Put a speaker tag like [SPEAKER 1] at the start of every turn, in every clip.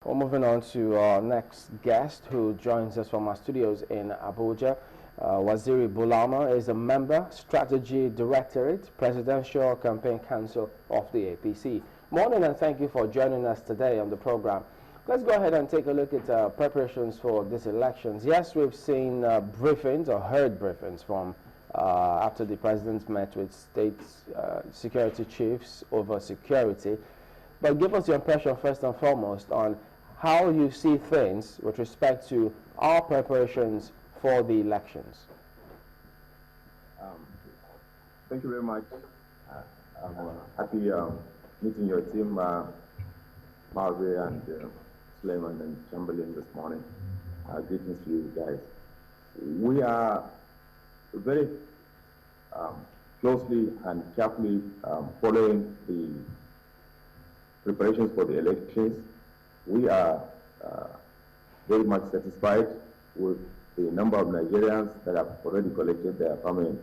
[SPEAKER 1] Well, moving on to our next guest who joins us from our studios in Abuja. Waziri Bulama is a member, Strategy Directorate, Presidential Campaign Council of the APC. Morning, and thank you for joining us today on the program. Let's go ahead and take a look at preparations for these elections. Yes, we've seen briefings or heard briefings from after the president met with state security chiefs over security. But give us your impression first and foremost on how you see things with respect to our preparations for the elections.
[SPEAKER 2] Thank you very much. I'm happy meeting your team, Margaret and Suleiman and Chamberlain this morning. Greetings to you guys. We are very closely and carefully following the preparations for the elections. We are very much satisfied with the number of Nigerians that have already collected their permanent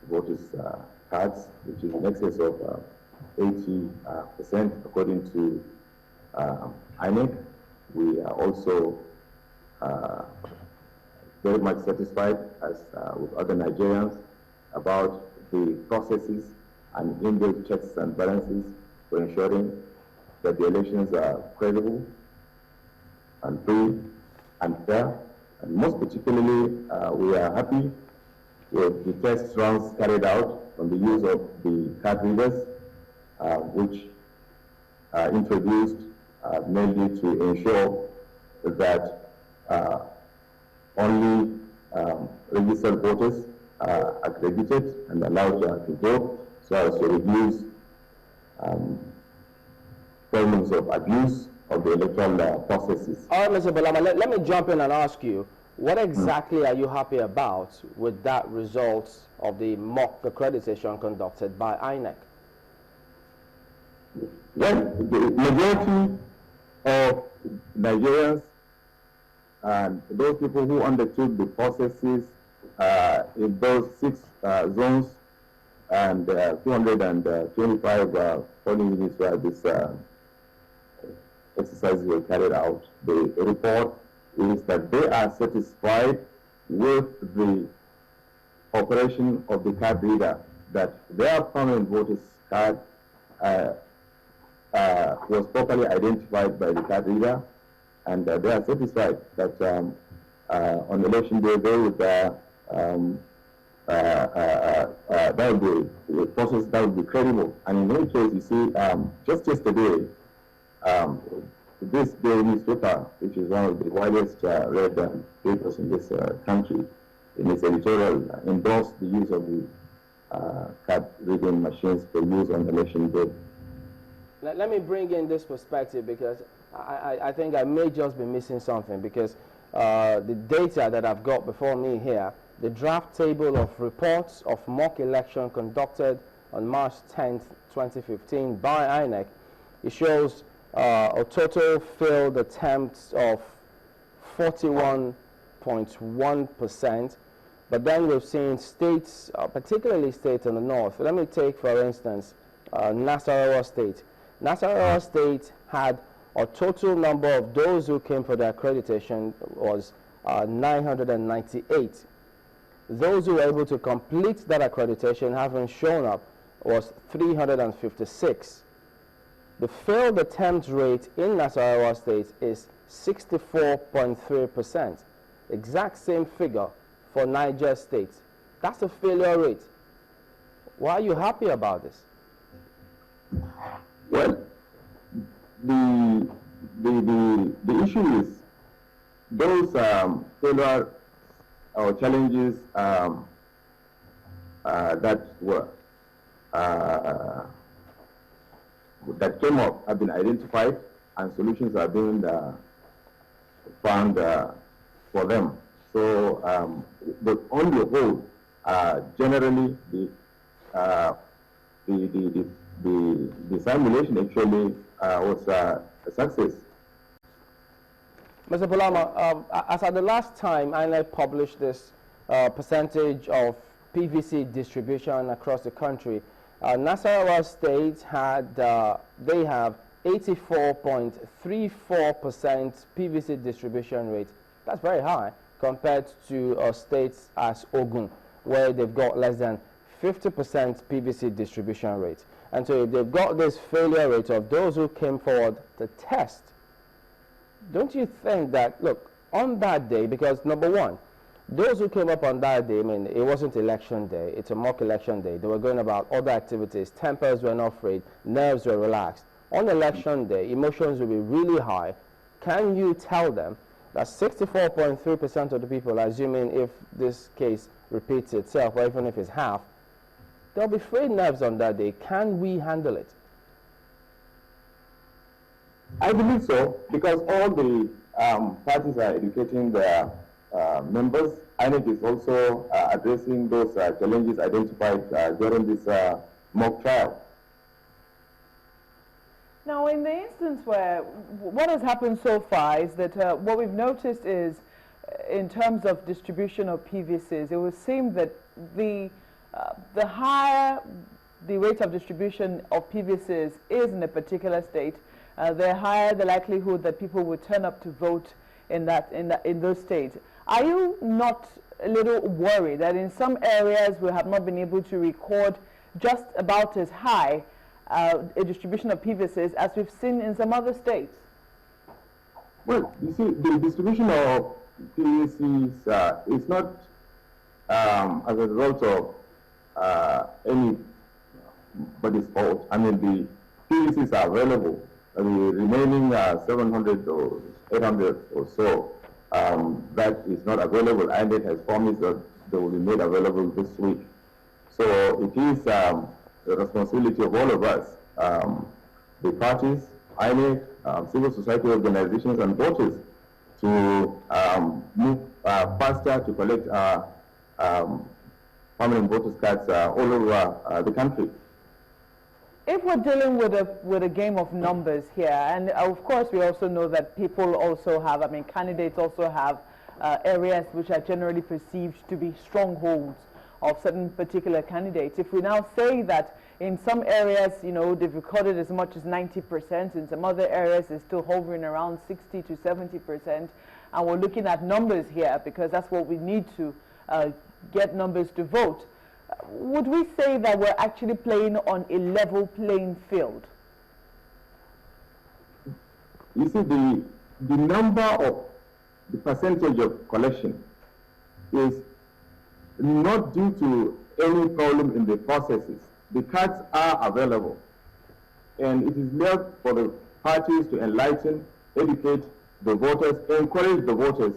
[SPEAKER 2] voters' cards, which is in excess of 80% according to INEC. We are also very much satisfied, as with other Nigerians, about the processes and inbuilt checks and balances for ensuring that the elections are credible and free and fair. And most particularly, we are happy with the test runs carried out on the use of the card readers, which are introduced mainly to ensure that only registered voters are accredited and allowed to vote, so as to reduce problems of abuse of the electoral processes.
[SPEAKER 1] All right, Mr. Bulama, let me jump in and ask you, what exactly are you happy about with that result of the mock accreditation conducted by INEC?
[SPEAKER 2] Well, the majority of Nigerians and those people who undertook the processes in those 6 zones and 225 polling units where this exercises were carried out, the report is that they are satisfied with the operation of the card reader, that their permanent voters card was properly identified by the card reader, and they are satisfied that on election day they would that would be the process that would be credible. And in any case, you see, just yesterday, this daily newspaper, which is one of the widest read papers in this country, in its editorial, endorsed the use of the card reading machines for use on election day.
[SPEAKER 1] Let me bring in this perspective, because I think I may just be missing something, because the data that I've got before me here, the draft table of reports of mock election conducted on March 10th, 2015 by INEC, it shows a total failed attempts of 41.1%, but then we've seen states, particularly states in the north. Let me take, for instance, Nasarawa State. Nasarawa State had a total number of those who came for the accreditation was 998. Those who were able to complete that accreditation, having shown up, was 356. The failed attempt rate in Nasarawa State is 64.3%. Exact same figure for Niger State. That's the failure rate. Why are you happy about this?
[SPEAKER 2] Well, the issue is those failure or challenges that were that came up have been identified, and solutions are being found for them. So, but on the whole, generally the simulation actually was a success.
[SPEAKER 1] Mr. Bulama, as at the last time INEC published this percentage of PVC distribution across the country, Nasarawa State had, they have 84.34% PVC distribution rate. That's very high compared to states as Ogun, where they've got less than 50% PVC distribution rate. And so if they've got this failure rate of those who came forward to test, don't you think that, look, on that day, because number one, those who came up on that day, I mean, it wasn't election day, it's a mock election day. They were going about other activities, tempers were not frayed, nerves were relaxed. On election day, emotions will be really high. Can you tell them that 64.3% of the people, assuming if this case repeats itself, or even if it's half, there'll be frayed nerves on that day. Can we handle it?
[SPEAKER 2] I believe so, because all the parties are educating their members. INEC is also addressing those challenges identified during this mock trial.
[SPEAKER 3] Now, in the instance where what has happened so far is that what we've noticed is, in terms of distribution of PVCs, it would seem that the higher the rate of distribution of PVCs is in a particular state, the higher the likelihood that people will turn up to vote in those states. Are you not a little worried that in some areas we have not been able to record just about as high a distribution of PVCs as we've seen in some other states?
[SPEAKER 2] Well, you see, the distribution of PVCs is not as a result of anybody's fault. I mean, the PVCs are available. The remaining 700 or 800 or so that is not available. INEC has promised that they will be made available this week. So it is the responsibility of all of us, the parties, INEC, civil society organizations, and voters, to move faster to collect permanent voters' cards all over the country.
[SPEAKER 3] If we're dealing with a game of numbers here, and of course we also know that people also have, I mean, candidates also have areas which are generally perceived to be strongholds of certain particular candidates. If we now say that in some areas, you know, they've recorded as much as 90%, in some other areas it's still hovering around 60 to 70%, and we're looking at numbers here because that's what we need to get numbers to vote. Would we say that we're actually playing on a level playing field?
[SPEAKER 2] You see, the number of the percentage of collection is not due to any problem in the processes. The cards are available, and it is left for the parties to enlighten, educate the voters, encourage the voters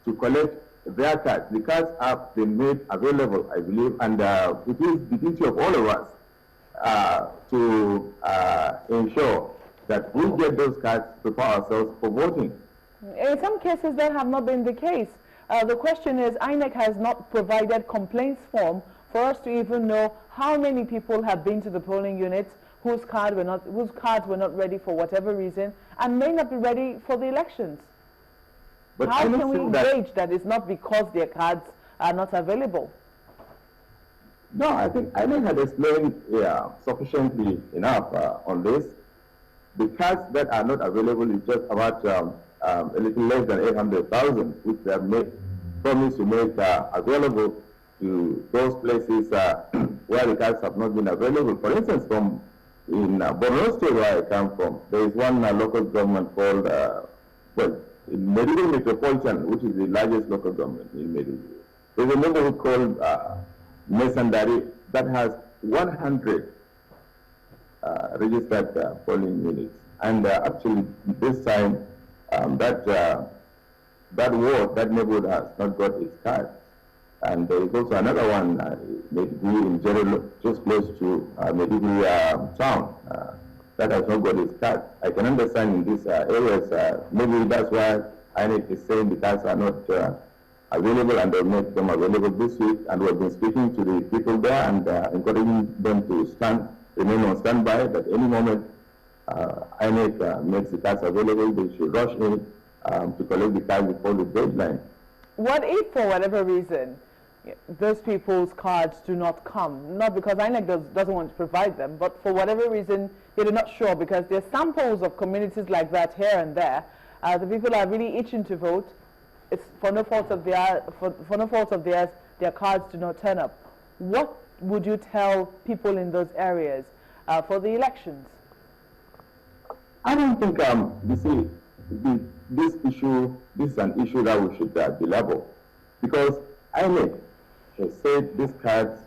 [SPEAKER 2] to collect their cards. The cards have been made available, I believe, and it is the duty of all of us to ensure that we get those cards, prepare ourselves for voting.
[SPEAKER 3] In some cases that have not been the case. The question is, INEC has not provided complaints form for us to even know how many people have been to the polling units whose cards were not ready for whatever reason and may not be ready for the elections. But how can we gauge that it's not because their cards are not available?
[SPEAKER 2] No, I think INEC had explained sufficiently enough on this. The cards that are not available is just about a little less than 800,000, which they have promised to make available to those places where the cards have not been available. For instance, in Borno State, where I come from, there is one local government called, in Maiduguri Metropolitan, which is the largest local government in Maiduguri. There's a neighborhood called Mesandari that has 100 registered polling units. And actually, this time, that neighborhood has not got its card. And there is also another one, Maiduguri in Jerelo, just close to Maiduguri town, that has not got its card. I can understand in these areas, maybe that's why INEC is saying the cards are not available, and they'll make them available this week. And we've been speaking to the people there and encouraging them to remain on standby. That any moment INEC makes the cards available, they should rush in to collect the cards before the deadline.
[SPEAKER 3] What if, for whatever reason, those people's cards do not come? Not because INEC doesn't want to provide them, but for whatever reason, they're not sure, because there's samples of communities like that here and there. The people are really itching to vote. It's for no fault of theirs, their cards do not turn up. What would you tell people in those areas for the elections?
[SPEAKER 2] I don't think, you see, this is an issue that we should be level, because INEC has said these cards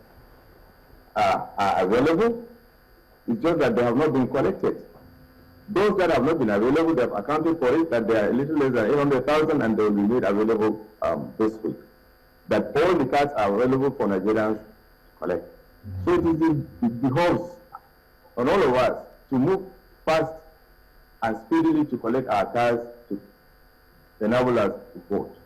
[SPEAKER 2] are available. It's just that they have not been collected. Those that have not been available, they have accounted for it, that they are a little less than 800,000, and they will be made available this week. That all the cards are available for Nigerians to collect. So it behoves on all of us to move fast and speedily to collect our cards to enable us to vote.